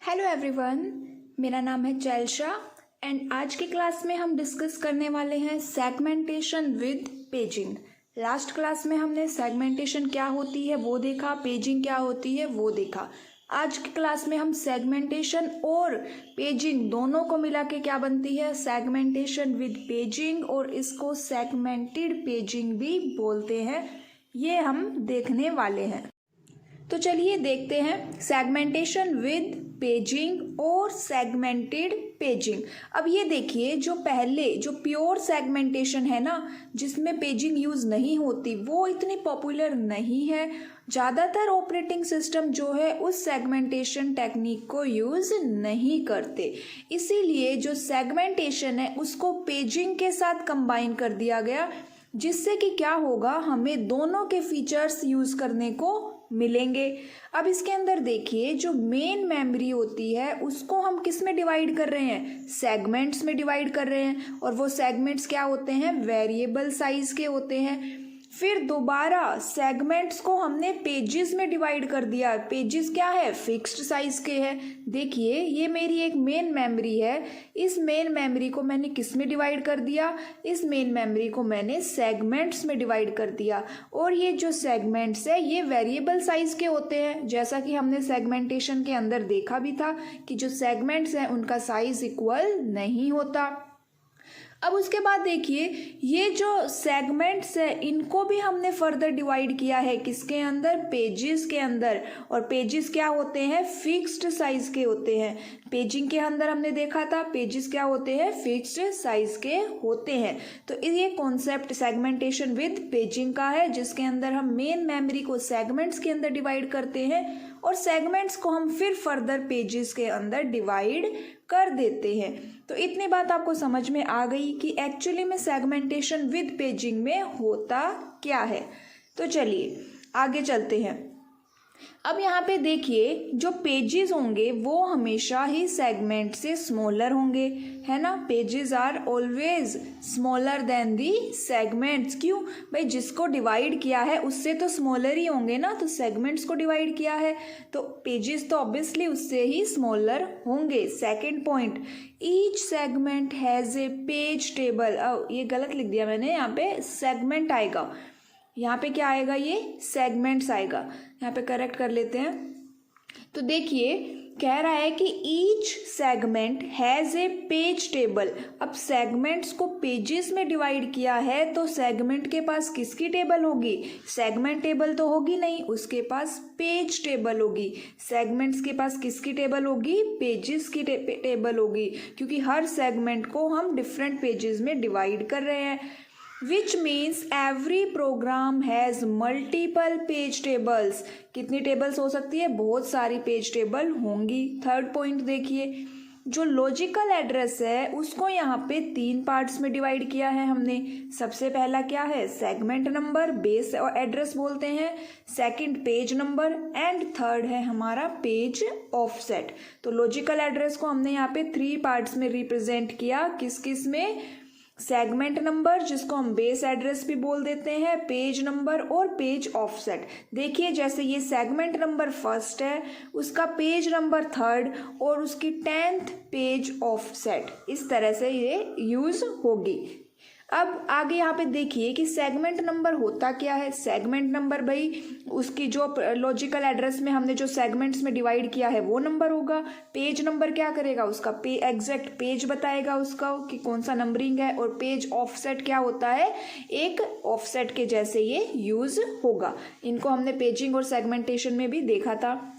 Hello everyone, मेरा नाम है चैल्शा एंड आज की क्लास में हम डिस्कस करने वाले हैं segmentation with paging. Last class में हमने सेगमेंटेशन क्या होती है वो देखा, पेजिंग क्या होती है वो देखा। आज की क्लास में हम सेगमेंटेशन और पेजिंग दोनों को मिला के क्या बनती है, सेगमेंटेशन विद पेजिंग, और इसको सेगमेंटेड पेजिंग भी बोलते हैं। ये हम देखने वाले हैं। तो चलिए देखते हैं सेगमेंटेशन विद पेजिंग और सेगमेंटेड पेजिंग। अब ये देखिए, जो प्योर सेगमेंटेशन है ना, जिसमें पेजिंग यूज़ नहीं होती, वो इतनी पॉपुलर नहीं है। ज़्यादातर ऑपरेटिंग सिस्टम जो है उस सेगमेंटेशन टेक्निक को यूज़ नहीं करते। इसीलिए जो सेगमेंटेशन है उसको पेजिंग के साथ कंबाइन कर दिया गया, जिससे कि क्या होगा, हमें दोनों के फीचर्स यूज़ करने को मिलेंगे। अब इसके अंदर देखिए, जो मेन मेमोरी होती है उसको हम किस में डिवाइड कर रहे हैं, सेगमेंट्स में डिवाइड कर रहे हैं। और वो सेगमेंट्स क्या होते हैं, वेरिएबल साइज के होते हैं। फिर दोबारा सेगमेंट्स को हमने पेजेस में डिवाइड कर दिया। पेजेस क्या है, फिक्स्ड साइज के हैं। देखिए, ये मेरी एक मेन मेमोरी है। इस मेन मेमोरी को मैंने किस में डिवाइड कर दिया, इस मेन मेमोरी को मैंने सेगमेंट्स में डिवाइड कर दिया। और ये जो सेगमेंट्स है ये वेरिएबल साइज के होते हैं, जैसा कि हमने सेगमेंटेशन के अंदर देखा भी था कि जो सेगमेंट्स हैं उनका साइज इक्वल नहीं होता। अब उसके बाद देखिए, ये जो सेगमेंट्स है इनको भी हमने फर्दर डिवाइड किया है किसके अंदर, पेजेस के अंदर। और पेजेस क्या होते हैं, फिक्स्ड साइज के होते हैं। पेजिंग के अंदर हमने देखा था पेजेस क्या होते हैं, फिक्स्ड साइज के होते हैं। तो ये कॉन्सेप्ट सेगमेंटेशन विद पेजिंग का है, जिसके अंदर हम मेन मेमोरी को सेगमेंट्स के अंदर डिवाइड करते हैं और सेगमेंट्स को हम फिर फर्दर पेजेस के अंदर डिवाइड कर देते हैं। तो इतनी बात आपको समझ में आ गई कि एक्चुअली में सेगमेंटेशन विद पेजिंग में होता क्या है। तो चलिए आगे चलते हैं। अब यहाँ पे देखिए, जो पेजेस होंगे वो हमेशा ही सेगमेंट से स्मॉलर होंगे, है ना। Pages are always smaller than the segments. क्यों भाई, जिसको डिवाइड किया है उससे तो स्मॉलर ही होंगे ना, तो सेगमेंट्स को डिवाइड किया है तो पेजेस तो ऑब्वियसली उससे ही स्मॉलर होंगे। Second point, each segment has a page table. ये गलत लिख दिया मैंने, यहाँ पे सेगमेंट आएगा, यहाँ पे क्या आएगा, ये सेगमेंट्स आएगा। यहाँ पे करेक्ट कर लेते हैं। तो देखिए, कह रहा है कि each segment has a page table. अब सेगमेंट्स को पेजेस में डिवाइड किया है तो सेगमेंट के पास किसकी टेबल होगी, सेगमेंट टेबल तो होगी नहीं, उसके पास पेज टेबल होगी। सेगमेंट्स के पास किसकी टेबल होगी, पेजेस की टेबल होगी, क्योंकि हर सेगमेंट को हम डिफरेंट पेजेस में डिवाइड कर रहे हैं। Which means every program has multiple page tables। कितनी टेबल्स हो सकती है, बहुत सारी पेज टेबल होंगी। थर्ड पॉइंट देखिए, जो लॉजिकल एड्रेस है उसको यहाँ पे 3 पार्ट्स में डिवाइड किया है हमने। सबसे पहला क्या है, सेगमेंट नंबर, बेस एड्रेस बोलते हैं। Second page number and third है हमारा पेज ऑफसेट। तो लॉजिकल एड्रेस को हमने यहाँ पे 3 पार्ट्स में रिप्रेजेंट किया। किस किस में, सेगमेंट नंबर जिसको हम बेस एड्रेस भी बोल देते हैं, पेज नंबर और पेज ऑफसेट। देखिए, जैसे ये सेगमेंट नंबर फर्स्ट है, उसका पेज नंबर थर्ड और उसकी 10th पेज ऑफसेट, इस तरह से ये यूज होगी। अब आगे यहाँ पे देखिए कि सेगमेंट नंबर होता क्या है। सेगमेंट नंबर भाई उसकी जो लॉजिकल एड्रेस में हमने जो सेगमेंट्स में डिवाइड किया है वो नंबर होगा। पेज नंबर क्या करेगा, उसका एग्जैक्ट पेज बताएगा उसका कि कौन सा नंबरिंग है। और पेज ऑफसेट क्या होता है, एक ऑफसेट के जैसे ये यूज होगा। इनको हमने पेजिंग और सेगमेंटेशन में भी देखा था।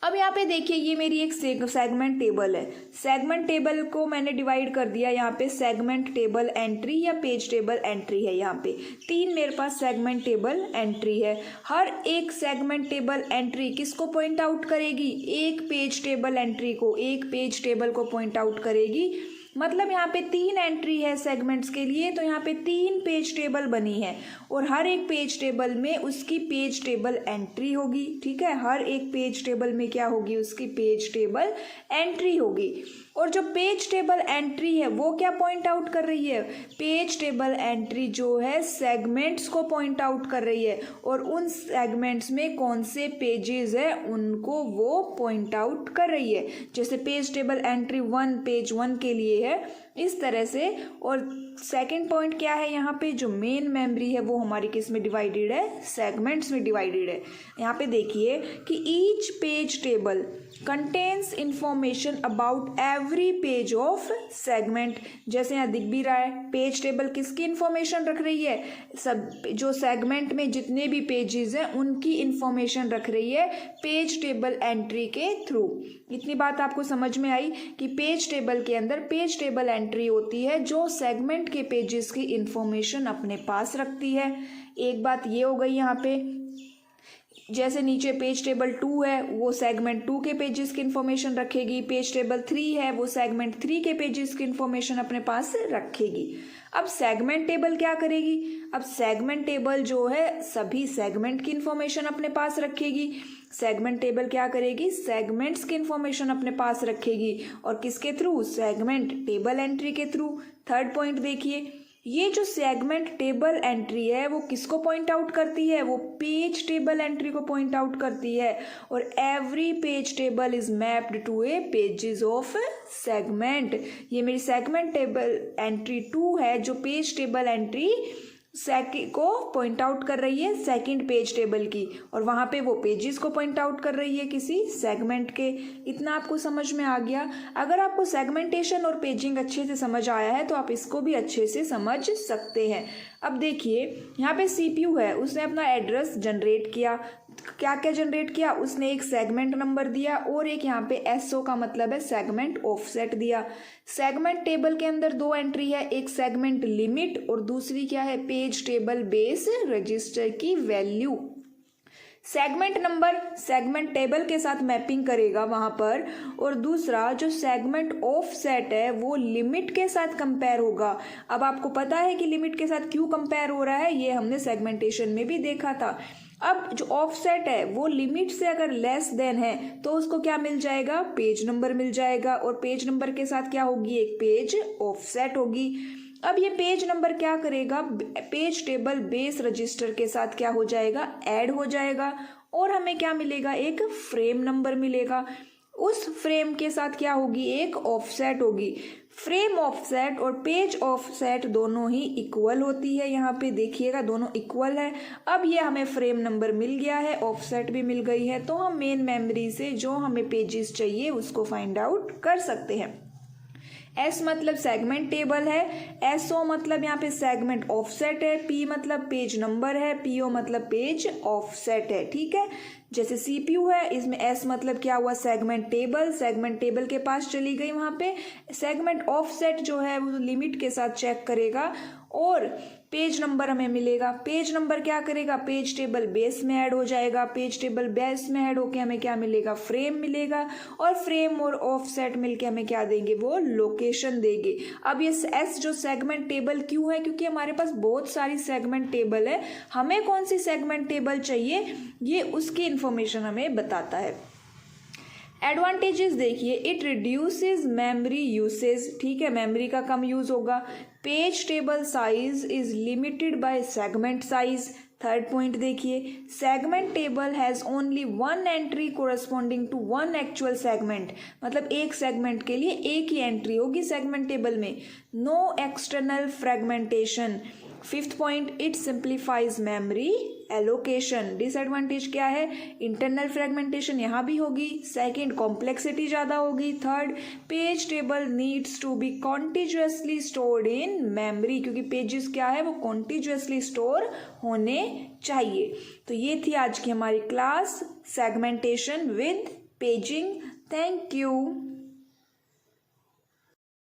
अब यहाँ पे देखिए, ये मेरी एक सेगमेंट टेबल है। सेगमेंट टेबल को मैंने डिवाइड कर दिया यहाँ पे सेगमेंट टेबल एंट्री या पेज टेबल एंट्री है। यहाँ पे 3 मेरे पास सेगमेंट टेबल एंट्री है। हर एक सेगमेंट टेबल एंट्री किसको पॉइंट आउट करेगी, एक पेज टेबल एंट्री को, एक पेज टेबल को पॉइंट आउट करेगी। मतलब यहाँ पे 3 एंट्री है सेगमेंट्स के लिए, तो यहाँ पे 3 पेज टेबल बनी है और हर एक पेज टेबल में उसकी पेज टेबल एंट्री होगी। ठीक है, हर एक पेज टेबल में क्या होगी, उसकी पेज टेबल एंट्री होगी। और जो पेज टेबल एंट्री है वो क्या पॉइंट आउट कर रही है, पेज टेबल एंट्री जो है सेगमेंट्स को पॉइंट आउट कर रही है और उन सेगमेंट्स में कौन से पेजेस है उनको वो पॉइंट आउट कर रही है। जैसे पेज टेबल एंट्री 1 पेज 1 के लिए है इस तरह से। और सेकंड पॉइंट क्या है, यहाँ पे जो मेन मेमोरी है वो हमारी किस में डिवाइडेड है, सेगमेंट्स में डिवाइडेड है। यहाँ पे देखिए कि each page table contains information about every page of segment. जैसे यहाँ दिख भी रहा है, पेज टेबल किसकी इंफॉर्मेशन रख रही है, सब जो सेगमेंट में जितने भी पेजेस हैं उनकी इंफॉर्मेशन रख रही है पेज टेबल एंट्री के थ्रू। इतनी बात आपको समझ में आई कि पेज टेबल के अंदर पेज टेबल एंट्री होती है जो सेगमेंट के पेजेस की इंफॉर्मेशन अपने पास रखती है। एक बात ये हो गई यहाँ पे, जैसे नीचे पेज टेबल 2 है वो सेगमेंट 2 के पेजेस की इंफॉर्मेशन रखेगी, पेज टेबल 3 है वो सेगमेंट 3 के पेजेस की इंफॉर्मेशन अपने पास रखेगी। अब सेगमेंट टेबल क्या करेगी, अब सेगमेंट टेबल जो है सभी सेगमेंट की इंफॉर्मेशन अपने पास रखेगी। सेगमेंट टेबल क्या करेगी, सेगमेंट्स की इंफॉर्मेशन अपने पास रखेगी और किसके थ्रू, सेगमेंट टेबल एंट्री के थ्रू। थर्ड पॉइंट देखिए, ये जो सेगमेंट टेबल एंट्री है वो किसको पॉइंट आउट करती है, वो पेज टेबल एंट्री को पॉइंट आउट करती है। और every page table is mapped to a pages of segment. ये मेरी सेगमेंट टेबल एंट्री 2 है जो पेज टेबल एंट्री को पॉइंट आउट कर रही है सेकंड पेज टेबल की, और वहां पे वो पेजेस को पॉइंट आउट कर रही है किसी सेगमेंट के। इतना आपको समझ में आ गया। अगर आपको सेगमेंटेशन और पेजिंग अच्छे से समझ आया है तो आप इसको भी अच्छे से समझ सकते हैं। अब देखिए यहाँ पे CPU है, उसने अपना एड्रेस जनरेट किया। क्या क्या जनरेट किया, उसने एक सेगमेंट नंबर दिया और एक यहाँ पे SO का मतलब है सेगमेंट ऑफसेट दिया। सेगमेंट टेबल के अंदर 2 एंट्री है, एक सेगमेंट लिमिट और दूसरी क्या है, पेज टेबल बेस रजिस्टर की value. Segment number segment table के साथ मैपिंग करेगा वहां पर, और दूसरा जो सेगमेंट ऑफसेट है वो लिमिट के साथ कंपेयर होगा। अब आपको पता है कि लिमिट के साथ क्यों कंपेयर हो रहा है, ये हमने सेगमेंटेशन में भी देखा था। अब जो ऑफसेट है वो लिमिट से अगर लेस देन है तो उसको क्या मिल जाएगा, पेज नंबर मिल जाएगा, और पेज नंबर के साथ क्या होगी, एक पेज ऑफसेट होगी। अब ये पेज नंबर क्या करेगा, पेज टेबल बेस रजिस्टर के साथ क्या हो जाएगा, ऐड हो जाएगा, और हमें क्या मिलेगा, एक फ्रेम नंबर मिलेगा। उस फ्रेम के साथ क्या होगी, एक ऑफसेट होगी। फ्रेम ऑफसेट और पेज ऑफसेट दोनों ही इक्वल होती है, यहाँ पे देखिएगा दोनों इक्वल है। अब ये हमें फ्रेम नंबर मिल गया है, ऑफसेट भी मिल गई है, तो हम मेन मेमोरी से जो हमें पेजेस चाहिए उसको फाइंड आउट कर सकते हैं। S मतलब सेगमेंट टेबल है, SO मतलब यहाँ पे सेगमेंट ऑफसेट है, P मतलब पेज नंबर है, PO मतलब पेज ऑफसेट है। ठीक है, जैसे CPU है, इसमें S मतलब क्या हुआ, सेगमेंट टेबल के पास चली गई, वहां पे सेगमेंट ऑफसेट जो है वो लिमिट के साथ चेक करेगा और पेज नंबर हमें मिलेगा। पेज नंबर क्या करेगा, पेज टेबल बेस में ऐड हो जाएगा, पेज टेबल बेस में ऐड होके हमें क्या मिलेगा, फ्रेम मिलेगा, और फ्रेम और ऑफसेट मिलके हमें क्या देंगे, वो लोकेशन देंगे। अब ये S जो सेगमेंट टेबल क्यों है, क्योंकि हमारे पास बहुत सारी सेगमेंट टेबल है, हमें कौन सी सेगमेंट टेबल चाहिए ये उसकी इंफॉर्मेशन हमें बताता है। एडवांटेजेस देखिए, इट रिड्यूसेस मेमोरी यूसेज। ठीक है, मेमोरी का कम यूज होगा। Page table size is limited by segment size. Third point देखिए, segment table has only 1 entry corresponding to 1 actual segment. मतलब एक सेगमेंट के लिए एक ही एंट्री होगी सेगमेंट टेबल में। No external fragmentation. Fifth point, it simplifies memory allocation. Disadvantage क्या है, इंटरनल फ्रेगमेंटेशन यहाँ भी होगी। सेकंड, कॉम्प्लेक्सिटी ज़्यादा होगी। Third, page table needs to be continuously stored in memory, क्योंकि पेजेस क्या है वो कॉन्टिन्यूअसली स्टोर होने चाहिए। तो ये थी आज की हमारी class, segmentation with paging. Thank you.